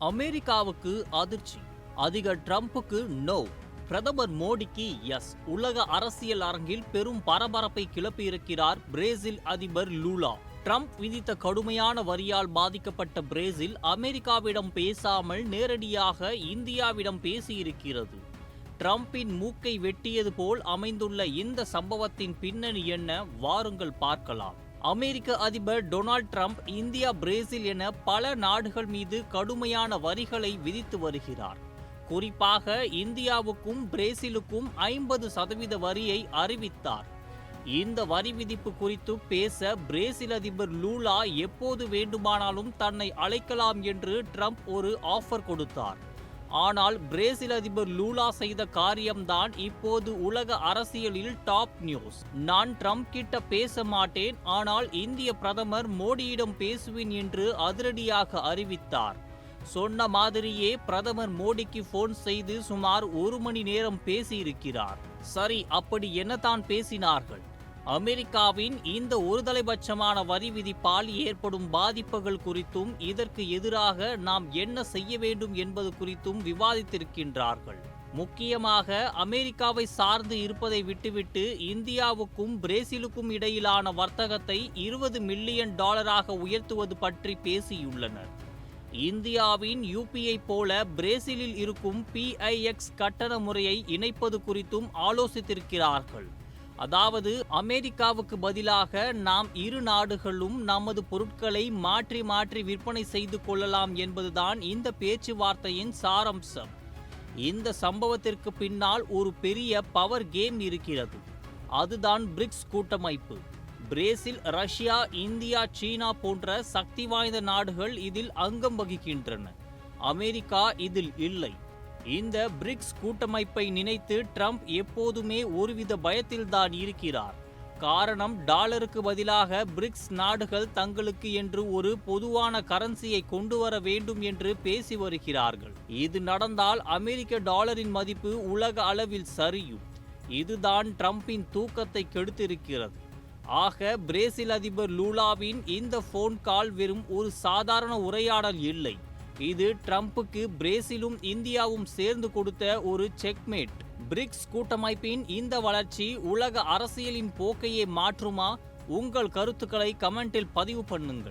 அமெரிக்காவுக்கு அதிர்ச்சி, அதிக ட்ரம்புக்கு நோ, பிரதமர் மோடிக்கு எஸ். உலக அரசியல் அரங்கில் பெரும் பரபரப்பை கிளப்பியிருக்கிறார் பிரேசில் அதிபர் லூலா. ட்ரம்ப் விதித்த கடுமையான வரியால் பாதிக்கப்பட்ட பிரேசில் அமெரிக்காவிடம் பேசாமல் நேரடியாக இந்தியாவிடம் பேசியிருக்கிறது. ட்ரம்பின் மூக்கை வெட்டியது போல் அமைந்துள்ள இந்த சம்பவத்தின் பின்னணி என்ன, வாருங்கள் பார்க்கலாம். அமெரிக்க அதிபர் டொனால்ட் ட்ரம்ப் இந்தியா, பிரேசில் என பல நாடுகள் மீது கடுமையான வரிகளை விதித்து வருகிறார். குறிப்பாக இந்தியாவுக்கும் பிரேசிலுக்கும் 50% வரியை அறிவித்தார். இந்த வரி விதிப்பு குறித்து பேச பிரேசில் அதிபர் லூலா எப்போது வேண்டுமானாலும் தன்னை அழைக்கலாம் என்று ட்ரம்ப் ஒரு ஆஃபர் கொடுத்தார். ஆனால் பிரேசில் அதிபர் லூலா செய்த காரியம்தான் இப்போது உலக அரசியலில் டாப் நியூஸ். நான் ட்ரம்ப் கிட்ட பேச மாட்டேன், ஆனால் இந்திய பிரதமர் மோடியிடம் பேசுவேன் என்று அதிரடியாக அறிவித்தார். சொன்ன மாதிரியே பிரதமர் மோடிக்கு போன் செய்து சுமார் 1 மணி நேரம் பேசியிருக்கிறார். சரி, அப்படி என்னதான் பேசினார்கள்? அமெரிக்காவின் இந்த ஒருதலைபட்சமான வரி விதிப்பால் ஏற்படும் பாதிப்புகள் குறித்தும் இதற்கு எதிராக நாம் என்ன செய்ய வேண்டும் என்பது குறித்தும் விவாதித்திருக்கின்றார்கள். முக்கியமாக அமெரிக்காவை சார்ந்து இருப்பதை விட்டுவிட்டு இந்தியாவுக்கும் பிரேசிலுக்கும் இடையிலான வர்த்தகத்தை $20 மில்லியன் உயர்த்துவது பற்றி பேசியுள்ளனர். இந்தியாவின் UPI போல பிரேசிலில் இருக்கும் PIX கட்டண முறையை இணைப்பது குறித்தும் ஆலோசித்திருக்கிறார்கள். அதாவது அமெரிக்காவுக்கு பதிலாக நாம் இரு நாடுகளும் நமது பொருட்களை மாற்றி மாற்றி விற்பனை செய்து கொள்ளலாம் என்பதுதான் இந்த பேச்சுவார்த்தையின் சாராம்சம். இந்த சம்பவத்திற்கு பின்னால் ஒரு பெரிய பவர் கேம் இருக்கிறது. அதுதான் பிரிக்ஸ் கூட்டமைப்பு. பிரேசில், ரஷ்யா, இந்தியா, சீனா போன்ற சக்தி வாய்ந்த நாடுகள் இதில் அங்கம் வகிக்கின்றன. அமெரிக்கா இதில் இல்லை. இந்த பிரிக்ஸ் கூட்டமைப்பை நினைத்து ட்ரம்ப் எப்போதுமே ஒருவித பயத்தில்தான் இருக்கிறார். காரணம், டாலருக்கு பதிலாக பிரிக்ஸ் நாடுகள் தங்களுக்கு என்று ஒரு பொதுவான கரன்சியை கொண்டு வர வேண்டும் என்று பேசி வருகிறார்கள். இது நடந்தால் அமெரிக்க டாலரின் மதிப்பு உலக அளவில் சரியும். இதுதான் ட்ரம்பின் தூக்கத்தை கெடுத்திருக்கிறது. ஆக பிரேசில் அதிபர் லூலாவின் இந்த போன் கால் வெறும் ஒரு சாதாரண உரையாடல் இல்லை. இது ட்ரம்புக்கு பிரேசிலும் இந்தியாவும் சேர்ந்து கொடுத்த ஒரு செக்மேட். பிரிக்ஸ் கூட்டமைப்பின் இந்த வளர்ச்சி உலக அரசியலின் போக்கையே மாற்றுமா? உங்கள் கருத்துக்களை கமெண்டில் பதிவு பண்ணுங்கள்.